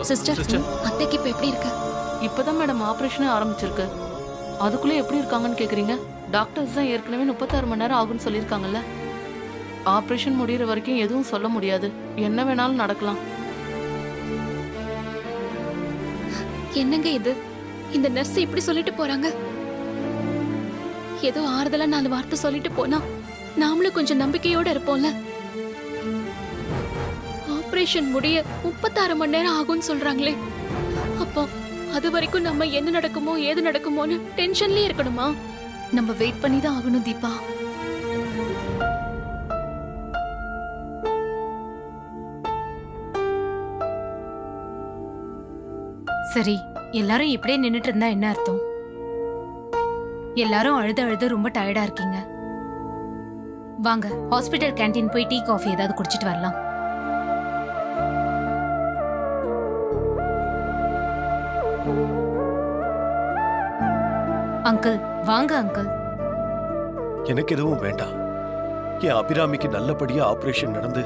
Sister, அத்தைக்கு இப்ப எப்படி இருக்கு? இப்பதான் மேடம் ஆபரேஷனே ஆரம்பிச்சிருக்கு. அதுக்குள்ள எப்படி இருக்காங்கன்னு கேக்குறீங்க? டாக்டர்ஸ் தான் ஏற்கனவே 36 மணி நேரம் ஆகும்னு சொல்லியிருக்காங்கல்ல. ஆபரேஷன் முடியற வரைக்கும் எதுவும் சொல்ல முடியாது, என்ன வேணாலும் நடக்கலாம். என்னங்க இது? இந்த நர்ஸ் இப்படி சொல்லிட்டு போறாங்க. ஏதோ ஆறுதலா 4 வார்த்தை சொல்லிட்டு போனா நாமளும் கொஞ்சம் நம்பிக்கையோட இருப்போம்ல. ஆபரேஷன் முடிய 36 மணி நேரம் ஆகும்னு சொல்றாங்களே. அப்போ அது வரைக்கும் நம்ம என்ன நடக்குமோ ஏது நடக்குமோன்னு டென்ஷன்லயே இருக்கணுமா? நம்ம வெயிட் பண்ணி தான் ஆகணும் தீபா. சரி, எல்லாரும் இப்படியே நின்னுட்டு இருந்தா என்ன அர்த்தம்? எல்லாரும் அழுது அழுது ரொம்ப டயர்டா இருக்கீங்க. வாங்க ஹாஸ்பிட்டல் கேண்டீன் போய் டீ காஃபி ஏதாவது குடிச்சிட்டு வரலாம். அங்கிள் வாங்க அங்கிள். எனக்கு எதுவும் வேண்டாம். என் அபிராமிக்கு நல்லபடியா ஆபரேஷன் நடந்து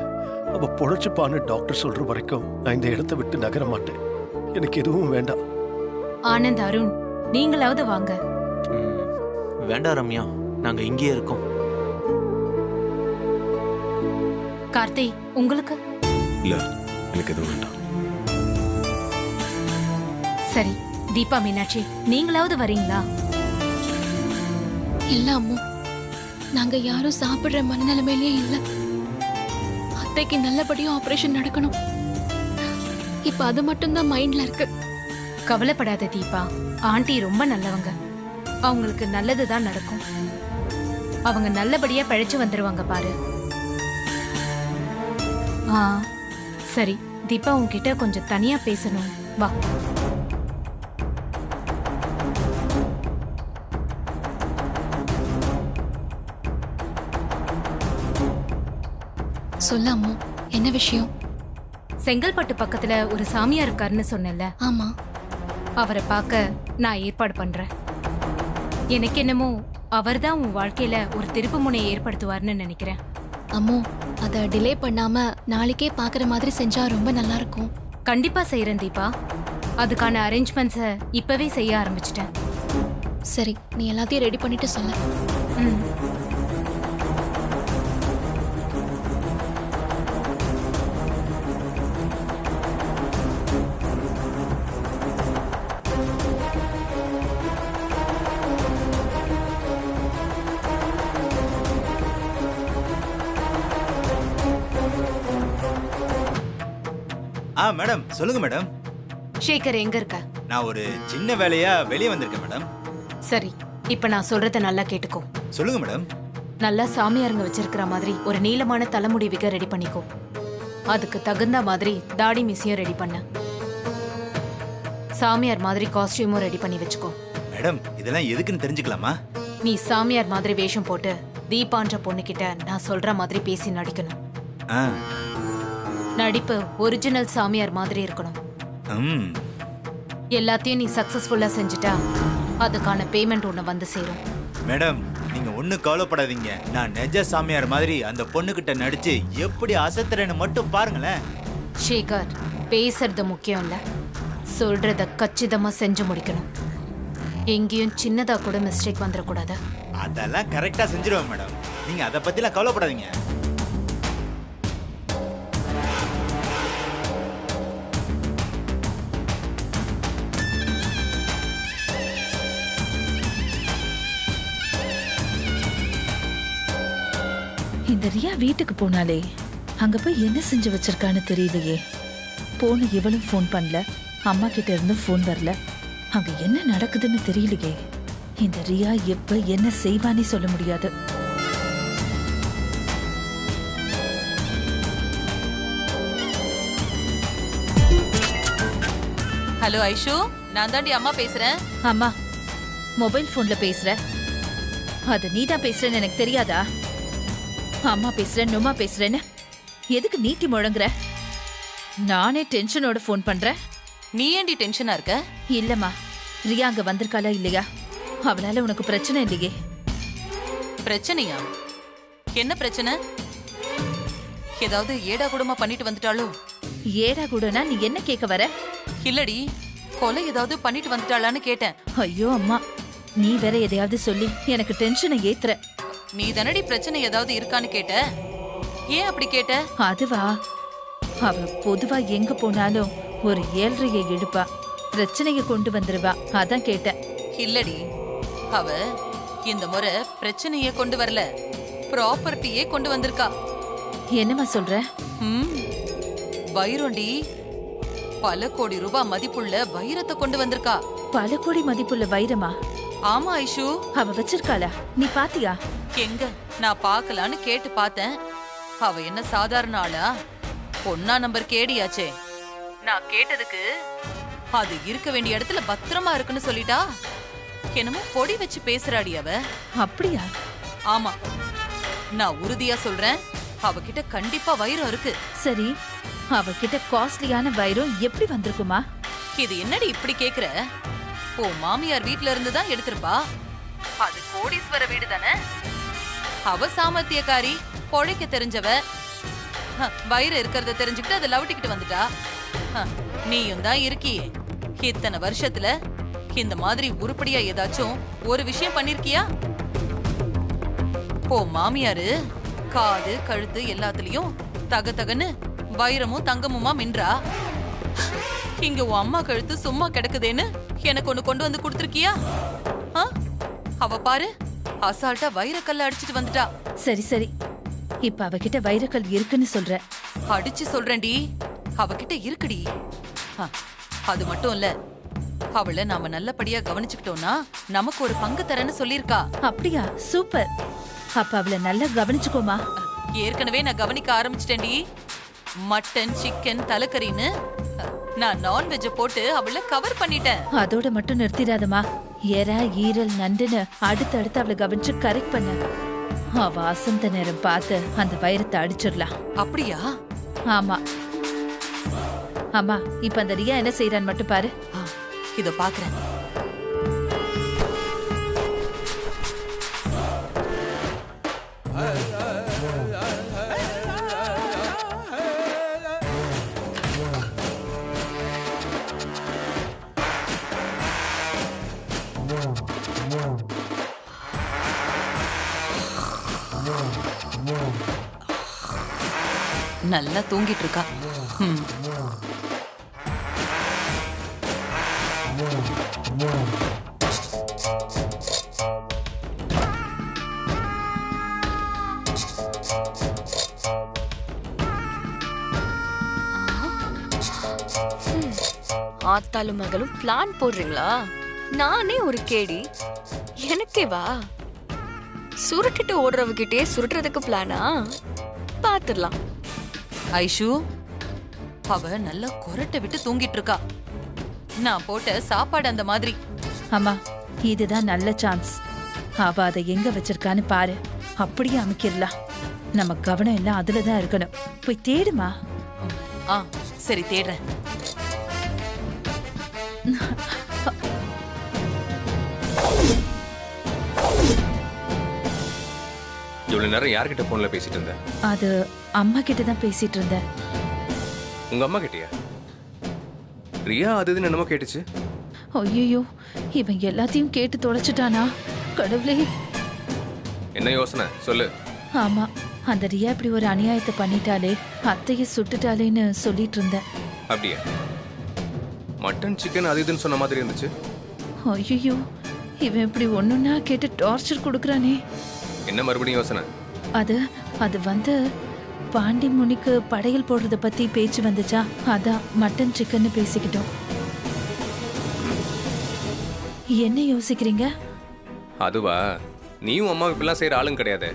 அவ பொழைச்சுப்பான்னு டாக்டர் சொல்ற வரைக்கும் நான் இந்த இடத்தை விட்டு நகர மாட்டேன். எனக்கு எதுவும் வேண்டாம். ஆனந்த், அருண், நீங்களாவது வாங்க. வேண்டாம் ரம்யா, நாங்க இங்கேயே இருக்கோம். கார்த்தி, உங்களுக்கு? இல்ல, எனக்கு எதுவும் வேண்டாம். சரி, தீபா, மீனாட்சி, நீங்களாவது வரீங்களா? இல்ல அம்மு, நாங்க யாரும் சாப்பிடுற மனநிலைமையிலே இல்ல. அத்தைக்கு நல்லபடியா ஆபரேஷன் நடக்கணும். இப்ப அது மட்டும் தான் மைண்ட்ல இருக்கு. கவலைப்படாத தீபா, ஆண்டி ரொம்ப நல்லவங்க. அவங்களுக்கு நல்லதுதான் நடக்கும். அவங்க நல்லபடியா பிழைச்சு வந்துருவாங்க பாரு. சரி தீபா, உன்கிட்ட கொஞ்சம் தனியா பேசணும், வா. சொல்ல அம்மு, என்ன விஷயம்? செங்கல்பட்டு பக்கத்துல ஒரு சாமியார் இருக்காருன்னு சொன்னேன்ல. ஆமா. அவரை பார்க்க நான் ஏற்பாடு பண்றேன். எனக்கு என்னமோ அவர்தான் உன் வாழ்க்கையில ஒரு திருப்பு முனையை ஏற்படுத்துவார்னு நினைக்கிறேன். அம்மு, அத டிலே பண்ணாம நாளைக்கே பாக்குற மாதிரி செஞ்சா ரொம்ப நல்லா இருக்கும். கண்டிப்பா செய்யறேன் தீபா. அதுக்கான அரேஞ்ச்மெண்ட்ஸை இப்பவே செய்ய ஆரம்பிச்சிட்டேன். சரி, நீ எல்லாத்தையும் ரெடி பண்ணிட்டு சொல்ல. ம். மேடம், சொல்லுங்க மேடம். சேகர் எங்க இருக்க? நான் ஒரு சின்ன வேலையா வெளியே வந்திருக்கேன் மேடம். சரி, இப்ப நான் சொல்றத நல்லா கேட்டுக்கோ. சொல்லுங்க மேடம். நல்லா சாமியாருங்க வச்சிருக்கிற மாதிரி ஒரு நீளமான தலைமுடி விக ரெடி பண்ணிக்கோ. அதுக்கு தகுந்த மாதிரி தாடி மிஸியும் ரெடி பண்ண. சாமியார் மாதிரி காஸ்டியூமும் ரெடி பண்ணி வச்சுக்கோ. மேடம், இதெல்லாம் எதுக்குன்னு தெரிஞ்சுக்கலாமா? நீ சாமியார் மாதிரி வேஷம் போட்டு தீபான்ற பொண்ணுகிட்ட நான் சொல்ற மாதிரி பேசி நடிக்கணும். நடிப்பு ஒரிஜினல் சாமியார் மாதிரி இருக்கணும். எல்லாத்தையும் நீ சக்சஸ்ஃபுல்லா செஞ்சுட்டா அதுக்கான பேமெண்ட் ஒண்ணு வந்து சேரும். மேடம், நீங்க ஒண்ணு கவலைப்படாதீங்க. நான் நெஜ சாமியார் மாதிரி அந்த பொண்ணுகிட்ட நடிச்சு எப்படி அசத்துறேன்னு மட்டும் பாருங்களேன். சேகர், பேசுறது முக்கியம் இல்ல, சொல்றத கச்சிதமா செஞ்சு முடிக்கணும். எங்கேயும் சின்னதா கூட மிஸ்டேக் வந்துடக்கூடாது. அதெல்லாம் கரெக்டா செஞ்சிருவேன் மேடம். நீங்க அதை பத்திலாம் கவலைப்படாதீங்க. இந்த ரியா வீட்டுக்கு போனாலே அங்க போய் என்ன செஞ்சு வச்சிருக்கான்னு தெரியலையே. போன இவளும் ஃபோன் பண்ணல, அம்மா கிட்ட இருந்து ஃபோன் வரல. அங்க என்ன நடக்குதுன்னு தெரியலையே. இந்த ரியா எப்ப என்ன செய்வானே சொல்ல முடியாது. ஹலோ ஐஷு, நான் தாண்டி அம்மா பேசுறேன். அம்மா, மொபைல் போன்ல பேசுற. அது நீதான் பேசுறேன்னு எனக்கு தெரியாதா? அம்மா பேசுறேன், நொம்மா பேசுறேன்னு எதுக்கு நீட்டி முழங்குற? நானே டென்ஷனோட ஃபோன் பண்றேன். நீ ஏண்டி டென்ஷனா இருக்க? இல்லம்மா, ரியா அங்க வந்திருக்காளா இல்லையா? அவளால உனக்கு பிரச்சனை இல்லையே? பிரச்சனையா? என்ன பிரச்சனை? ஏதாவது ஏடா கூடமா பண்ணிட்டு வந்துட்டாளோ? ஏடா கூடனா நீ என்ன கேட்க வர? இல்லடி, கொலை ஏதாவது பண்ணிட்டு வந்துட்டாளான்னு கேட்டேன். ஐயோ அம்மா, நீ வேற எதையாவது சொல்லி எனக்கு டென்ஷனை ஏத்துற. நீ தானடி பிரச்சனை ஏதாவது இருக்கான்னு கேட்ட. ஏன் அப்படி கேட்ட? அதுவா, அவ பொதுவா எங்க போனாலும் ஒரு 7:30 எடுப்பா, பிரச்சனைய கொண்டு வந்துருவா, அதான் கேட்டேன். இல்லடி, அவ இந்த முறை பிரச்சனையே கொண்டு வரல, ப்ராப்பர்ட்டியே கொண்டு வந்திருக்கா. என்னம்மா சொல்ற? வைரண்டி, பல கோடி ரூபாய் மதிப்புள்ள வைரத்தை கொண்டு வந்திருக்கா. பல கோடி மதிப்புள்ள வைரமா? ஆமா ஐஷு. அவ வச்சிருக்காளா? நீ பாத்தியா? எங்க, நான் பாக்கலான்னு கேட்டு பார்த்தேன். அவ என்ன சாதாரண ஆளா? பொண்ணா நம்பர் கேடியாச்சே. நான் கேட்டதுக்கு அது இருக்க வேண்டிய இடத்துல பத்திரமா இருக்குன்னு சொல்லிட்டா. என்னமோ பொடி வச்சு பேசுறாடி அவ. அப்படியா? ஆமா, நான் உறுதியா சொல்றேன், அவகிட்ட கண்டிப்பா வைரம் இருக்கு. சரி, அவகிட்ட காஸ்ட்லியான வைரம் எப்படி வந்திருக்குமா? இது என்னடி இப்படி கேக்குற? ஓ மாமியார் வீட்ல இருந்து தான் எடுத்திருப்பா. அது கோடீஸ்வர வீடு தானே. அவ சாமர்த்தியக்காரி, பொழைக்க தெரிஞ்சவ. வைரம் இருக்கிறத தெரிஞ்சுக்கிட்டு அதை லவட்டிக்கிட்டு வந்துட்டா. நீயும் தான் இருக்கியே, இத்தனை வருஷத்துல இந்த மாதிரி உருப்படியா ஏதாச்சும் ஒரு விஷயம் பண்ணிருக்கியா? ஓ மாமியாரு காது கழுத்து எல்லாத்துலயும் தக தகன்னு வைரமும் தங்கமுமா மின்றா. இங்க உன் அம்மா கழுத்து சும்மா கிடக்குதேன்னு எனக்கு ஒண்ணு கொண்டு வந்து கொடுத்திருக்கியா? அவ பாரு, அசால்ட்டா வைரக்கல்ல அடிச்சிட்டு வந்துட்டா. சரி சரி, இப்ப அவகிட்ட வைரக்கல் இருக்குன்னு சொல்ற? அடிச்சு சொல்றேன்டி, அவகிட்ட இருக்குடி. அது மட்டும் இல்ல, அவளை நாம நல்லபடியா கவனிச்சுக்கிட்டோம்னா நமக்கு ஒரு பங்கு தரேன்னு சொல்லிருக்கா. அப்படியா? சூப்பர். அப்ப அவளை நல்லா கவனிச்சுக்கோமா. ஏற்கனவே நான் கவனிக்க ஆரம்பிச்சிட்டேன்டி. மட்டன், சிக்கன், தலைக்கறின்னு நான் நான்வெஜ்ஜ போட்டு அவளை கவர் பண்ணிட்டேன். அதோட மட்டும் நிறுத்திடாதமா. எறா, ஈரல், நண்டுன்னு அடுத்தடுத்து அவளை கவனிச்சு கரெக்ட் பண்ண. அவ அசந்த நேரம் பார்த்து அந்த வைரத்தை அடிச்சிடலாம். அப்படியா? ஆமா ஆமா. இப்ப அந்த ரியா என்ன செய்யறான்னு மட்டும் பாரு. இதோ பாக்குறேன். நல்லா தூங்கிட்டு இருக்கா. ஆத்தாலும் மகளும் பிளான் போடுறீங்களா? நானே ஒரு கேடி, எனக்கே வா. சுருட்டிட்டு ஓடுறவகிட்டே சுருட்டுறதுக்கு பிளானா? பாத்துடலாம். ஐஷு, அவ நல்லா கொரட்டை விட்டு தூங்கிட்டு இருக்கா. நான் போட்ட சாப்பாடு அந்த மாதிரி. ஆமா, இதுதான் நல்ல சான்ஸ். அவ அதை எங்க வச்சிருக்கான்னு பாரு, அப்படியே அமைக்கிடலாம். நம்ம கவனம் எல்லாம் அதுலதான் இருக்கணும். போய் தேடுமா. சரி, தேடுறேன். இவ்வளவு நேரம் யார்கிட்ட போன்ல பேசிட்டு இருந்த? அது அம்மா கிட்ட தான் பேசிட்டு இருந்தேன். உங்க அம்மா கிட்டயா? ரியா அது இதுன்னு என்னமோ கேட்டுச்சு. ஐயோ, இவன் எல்லாத்தையும் கேட்டு தொலைச்சிட்டானா? கடவுளே, என்ன யோசனை சொல்லு. ஆமா, அந்த ரியா இப்படி ஒரு அநியாயத்தை பண்ணிட்டாலே, அத்தைய சுட்டுட்டாலேன்னு சொல்லிட்டு இருந்தேன். அப்படியா? மட்டன், சிக்கன் அது இதுன்னு சொன்ன மாதிரி இருந்துச்சு. ஐயோ, இவன் இப்படி ஒண்ணுன்னா கேட்டு டார்ச்சர் கொடுக்கறானே. என்ன மறுபடியும் யோசனை? அது வந்து பாண்டி முனிக்கு படையல் போடுறத பத்தி பேச்சு வந்துச்சா, அதான் மட்டன் சிக்கன் பேசிக்கிட்டோம். என்ன யோசிக்கிறீங்க? அதுவா, நீயும் அம்மா இப்படிலாம் செய்யற ஆளும் கிடையாது.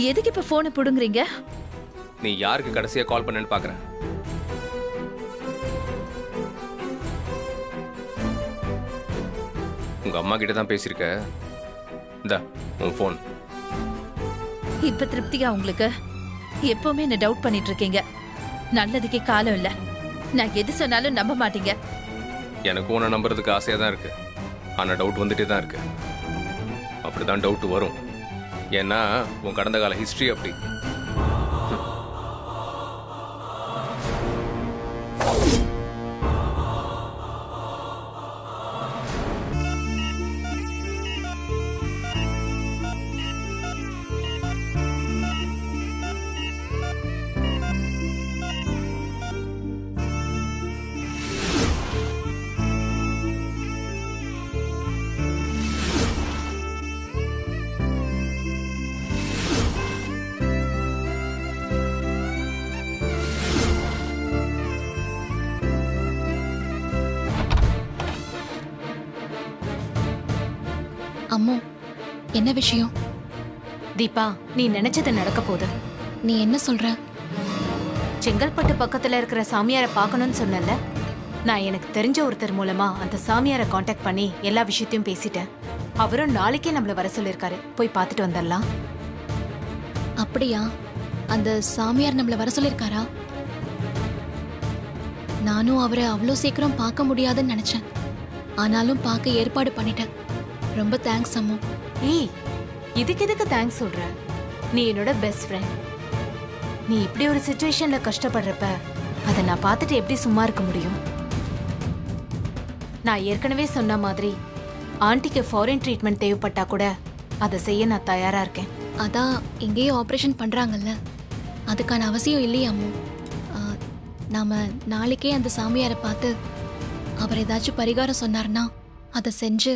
எதுக்கு இப்ப போனை புடுங்குறீங்க? நீ யாருக்கு கடைசியா கால் பண்ணேன்னு பாக்குறேன். உங்க அம்மா கிட்ட தான் பேசியிருக்க. இந்த உன் ஃபோன். இப்ப திருப்தியா உங்களுக்கு? எப்பவுமே என்ன டவுட் பண்ணிட்டு இருக்கீங்க. நல்லதுக்கே காலம் இல்ல. நான் எது சொன்னாலும் நம்ப மாட்டீங்க. எனக்கு உன்னை நம்புறதுக்கு ஆசையா தான் இருக்கு. ஆனா டவுட் வந்துட்டே தான் இருக்கு. அப்படிதான் டவுட் வரும். ஏன்னா உன் கடந்த கால ஹிஸ்டரி அப்படி. அம்மு, என்ன விஷயம்? தீபா, நீ நினைச்சது நடக்க போகுது. நீ என்ன சொல்ற? செங்கல்பட்டு பக்கத்துல இருக்கிற சாமியாரை பார்க்கணும்னு சொன்னல, நான் எனக்கு தெரிஞ்ச ஒருத்தர் மூலமா அந்த சாமியாரை காண்டாக்ட் பண்ணி எல்லா விஷயத்தையும் பேசிட்டேன். அவரும் நாளைக்கே நம்மள வர சொல்லிருக்காரு. போய் பார்த்துட்டு வந்துடலாம். அப்படியா? அந்த சாமியார் நம்மள வர சொல்லிருக்காரா? நானும் அவரை அவ்வளோ சீக்கிரம் பார்க்க முடியாதுன்னு நினைச்சேன். ஆனாலும் பார்க்க ஏற்பாடு பண்ணிட்டேன். ரொம்ப தேங்க்ஸ் அம்மு. ஏய், இதுக்கு எதுக்கு தேங்க்ஸ் சொல்ற? நீ என்னோட பெஸ்ட் ஃப்ரெண்ட். நீ இப்படி ஒரு சிச்சுவேஷன்ல கஷ்டப்படுறப்ப அதை நான் பார்த்துட்டு எப்படி சும்மா இருக்க முடியும்? நான் ஏற்கனவே சொன்ன மாதிரி ஆண்டிக்கு ஃபாரின் ட்ரீட்மெண்ட் தேவைப்பட்டா கூட அதை செய்ய நான் தயாரா இருக்கேன். அதான் இங்கேயே ஆப்ரேஷன் பண்றாங்கல்ல, அதுக்கான அவசியம் இல்லையா அம்மு? நாம நாளைக்கே அந்த சாமியாரை பார்த்து அவர் ஏதாச்சும் பரிகாரம் சொன்னார்னா அதை செஞ்சு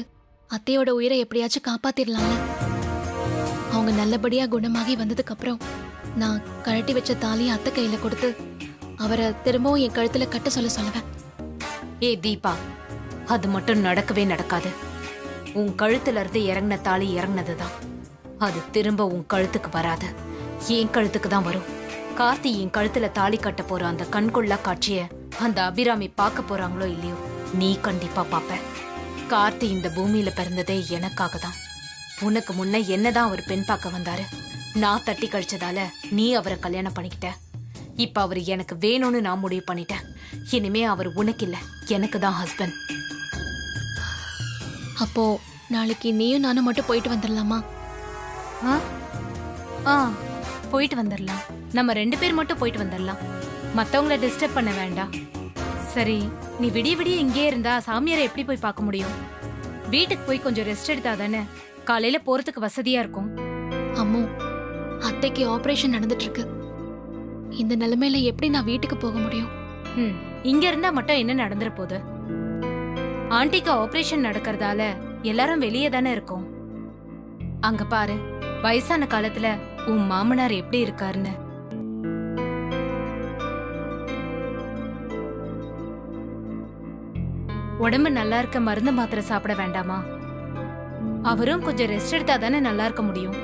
அத்தையோட உயிரை எப்படியாச்சும் காப்பாத்திடலாம்ல. அவங்க நல்லபடியா குணமாகி வந்ததுக்கு அப்புறம் நான் கழட்டி வச்ச தாலியை அத்தை கையில கொடுத்து அவரை திரும்பவும் என் கழுத்துல கட்ட சொல்லுவேன். ஏய் தீபா, அது மட்டும் நடக்கவே நடக்காது. உன் கழுத்துல இருந்து இறங்கின தாலி இறங்கினதுதான். அது திரும்ப உன் கழுத்துக்கு வராது, என் கழுத்துக்கு தான் வரும். கார்த்தி என் கழுத்துல தாலி கட்ட போற அந்த கண்கொள்ளா காட்சிய அந்த அபிராமி பார்க்க போறாங்களோ இல்லையோ, நீ கண்டிப்பா பாப்ப. கார்த்தி இந்த பூமியில பிறந்ததே எனக்காக தான். உனக்கு முன்ன என்னதான் அவர் பெண் பார்க்க வந்தாரு. நான் தட்டி கழிச்சதால நீ அவரை கல்யாணம் பண்ணிக்கிட்ட. இப்ப அவர் எனக்கு வேணும்னு நான் முடிவு பண்ணிட்டேன். இனிமே அவர் உனக்கு இல்ல, எனக்கு தான் ஹஸ்பண்ட். அப்போ நாளைக்கு நீயும் நானும் மட்டும் போயிட்டு வந்துடலாமா? போயிட்டு வந்துடலாம். நம்ம 2 பேர் மட்டும் போயிட்டு வந்துடலாம். மத்தவங்கள டிஸ்டர்ப் பண்ண வேண்டாம். சரி, நீ விடிய விடிய இங்கே இருந்தா சாமியாரை எப்படி போய் பார்க்க முடியும்? வீட்டுக்கு போய் கொஞ்சம் ரெஸ்ட் எடுத்தா தானே காலையில போறதுக்கு வசதியா இருக்கும். அம்மு, அத்தைக்கு ஆபரேஷன் நடந்துட்டு இருக்கு. இந்த நிலைமையில எப்படி நான் வீட்டுக்கு போக முடியும்? இங்க இருந்தா மட்டும் என்ன நடந்துற போகுது? ஆண்டிக்கு ஆபரேஷன் நடக்கிறதால எல்லாரும் வெளியே தானே இருக்கோம். அங்க பாரு, வயசான காலத்துல உன் மாமனார் எப்படி இருக்காருன்னு. உடம்பு நல்லா இருக்க மருந்து மாத்திரை சாப்பிட வேண்டாமா? அவரும் கொஞ்சம் ரெஸ்ட் எடுத்தா தானே நல்லா இருக்க முடியும்.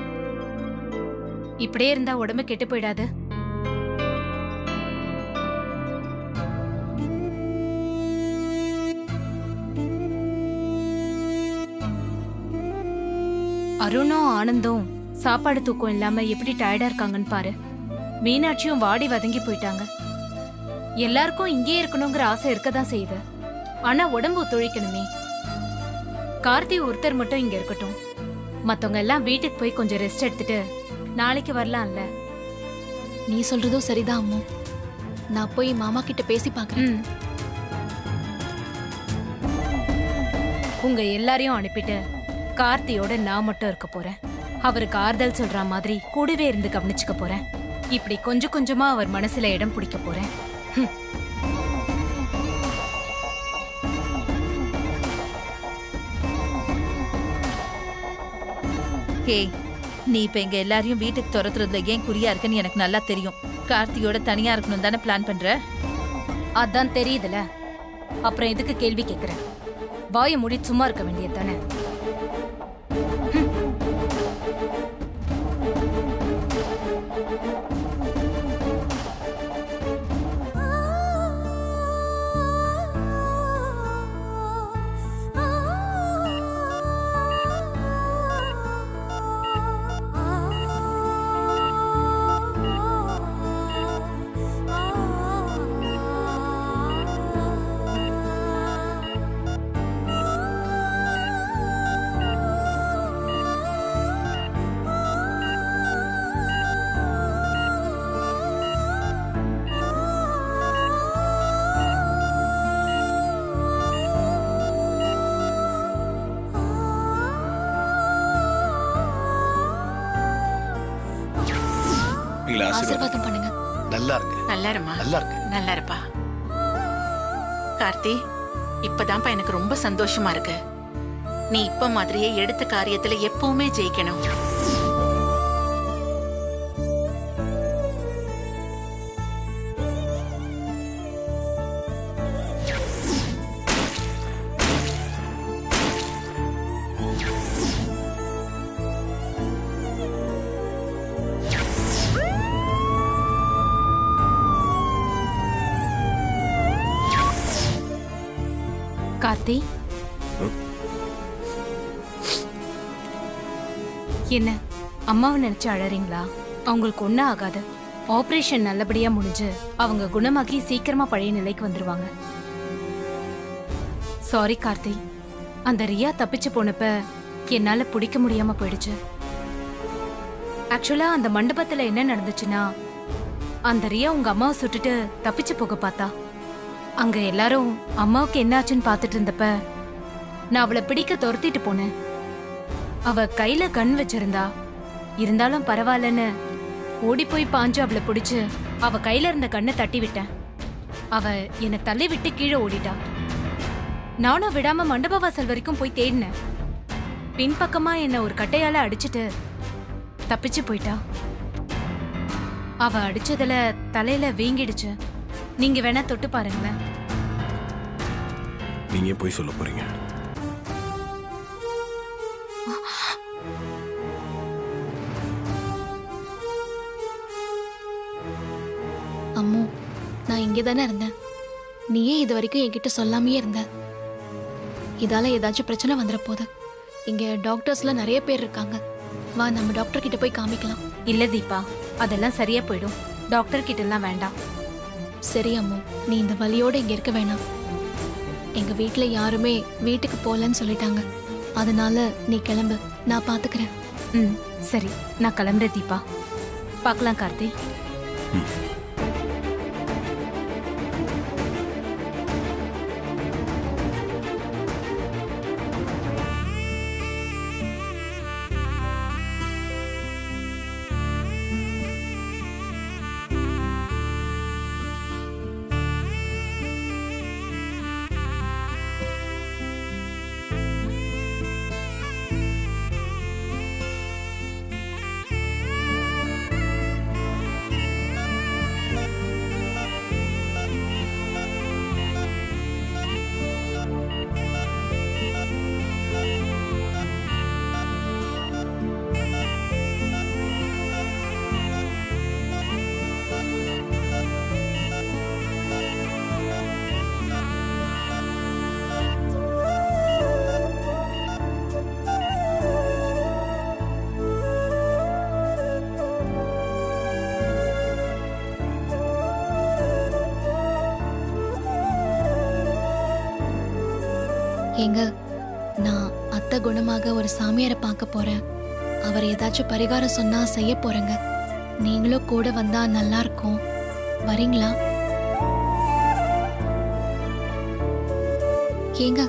இப்படியே இருந்தா உடம்பு கெட்டு போயிடாது. அருணும் ஆனந்தும் சாப்பாடு தூக்கம் இல்லாம எப்படி டயர்டா இருக்காங்கன்னு பாரு. மீனாட்சியும் வாடி வதங்கி போயிட்டாங்க. எல்லாருக்கும் இங்கே இருக்கணுங்கிற ஆசை இருக்கதான் செய்யுது. ஆனா உடம்பு ஒத்துழைக்கணுமே. கார்த்தி ஒருத்தர் மட்டும் இங்க இருக்கட்டும். மத்தவங்க எல்லாம் வீட்டுக்கு போய் கொஞ்சம் ரெஸ்ட் எடுத்துட்டு நாளைக்கு வரலாம்ல. நீ சொல்றதும் சரிதான் அம்மு. நான் போய் மாமா கிட்ட பேசி பாக்குறேன். உங்க எல்லாரையும் அனுப்பிட்டு கார்த்தியோட நான் மட்டும் இருக்க போறேன். அவருக்கு ஆறுதல் சொல்ற மாதிரி கூடவே இருந்து கவனிச்சுக்க போறேன். இப்படி கொஞ்சம் கொஞ்சமா அவர் மனசுல இடம் பிடிக்க போறேன். ஏய், நீ இப்ப எங்க எல்லாரையும் வீட்டுக்கு துரத்துறதுல ஏன் குறியா இருக்குன்னு எனக்கு நல்லா தெரியும். கார்த்தியோட தனியா இருக்கணும் தானே பிளான் பண்ற? அதான் தெரியுதுல, அப்புறம் எதுக்கு கேள்வி கேக்குற? வாயை மூடி சும்மா இருக்க வேண்டியது தானே. எங்களை ஆசீர்வாதம் பண்ணுங்க. நல்லா இருங்க. நல்லா இருமா. நல்லா இருக்கு. நல்லா இருப்பா. கார்த்தி, இப்பதான்ப்பா எனக்கு ரொம்ப சந்தோஷமா இருக்கு. நீ இப்ப மாதிரியே எடுத்த காரியத்துல எப்பவுமே ஜெயிக்கணும். கார்த்தி, என்ன அம்மாவை நினைச்சு அழறீங்களா? அவங்களுக்கு ஒன்றும் ஆகாது. ஆபரேஷன் நல்லபடியா முடிஞ்சு அவங்க குணமாகி சீக்கிரமா பழைய நிலைக்கு வந்துருவாங்க. சாரி கார்த்தி, அந்த ரியா தப்பிச்சு போனப்ப என்னால பிடிக்க முடியாம போயிடுச்சு. ஆக்சுவலா அந்த மண்டபத்துல என்ன நடந்துச்சுன்னா, அந்த ரியா உங்க அம்மாவை சுட்டுட்டு தப்பிச்சு போக பார்த்தா. அங்க எல்லாரும் அம்மாவுக்கு என்னாச்சுன்னு பார்த்துட்டு இருந்தப்ப நான் அவளை பிடிக்க துரத்திட்டு போனேன். அவ கையில கண் வச்சிருந்தா, இருந்தாலும் பரவாயில்லன்னு ஓடி போய் பாஞ்சு அவளை பிடிச்சு அவ கையில இருந்த கண்ணை தட்டி விட்டேன். அவ என்னை தள்ளி விட்டு கீழே ஓடிட்டா. நானும் விடாம மண்டப வாசல் வரைக்கும் போய் தேடினேன். பின்பக்கமா என்ன ஒரு கட்டையால அடிச்சிட்டு தப்பிச்சு போயிட்டா. அவ அடிச்சதுல தலையில வீங்கிடுச்சு. நீங்க வேணா தொட்டு பாருங்களேன். நீங்க போய் சொல்ல போறீங்க? அம்மு, நான் இங்கே தானே இருந்தேன். நீயே இது வரைக்கும் என்கிட்ட சொல்லாமையே இருந்த. இதால ஏதாச்சும் பிரச்சனை வந்துட போகுது. இங்க டாக்டர்ஸ்ல நிறைய பேர் இருக்காங்க. வா, நம்ம டாக்டர் கிட்ட போய் காமிக்கலாம். இல்ல தீபா, அதெல்லாம் சரியா போயிடும். டாக்டர் கிட்ட எல்லாம் வேண்டாம். சரி அம்மு, நீ இந்த வலியோட இங்க இருக்க வேணாம். எங்க வீட்ல யாருமே வீட்டுக்கு போகலன்னு சொல்லிட்டாங்க. அதனால நீ கிளம்பு, நான் பாத்துக்கிறேன். ம், சரி, நான் கிளம்புறேன் தீபா. பார்க்கலாம் கார்த்தி. ஏங்க, நான் அத்தை குணமாக ஒரு சாமியாரை பார்க்க போறேன். அவர் ஏதாச்சும் பரிகாரம் சொன்னா செய்ய போறேங்க. நீங்களும் கூட வந்தா நல்லா இருக்கும். வரீங்களா? ஏங்க,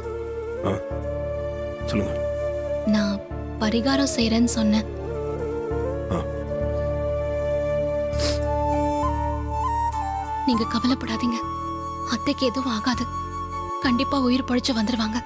சொல்லுங்க. நான் பரிகாரம் செய்யறேன்னு சொன்னேன். நீங்க கவலைப்படாதீங்க. அத்தைக்கு எதுவும் ஆகாது. கண்டிப்பா உயிர் பழிச்சு வந்துருவாங்க.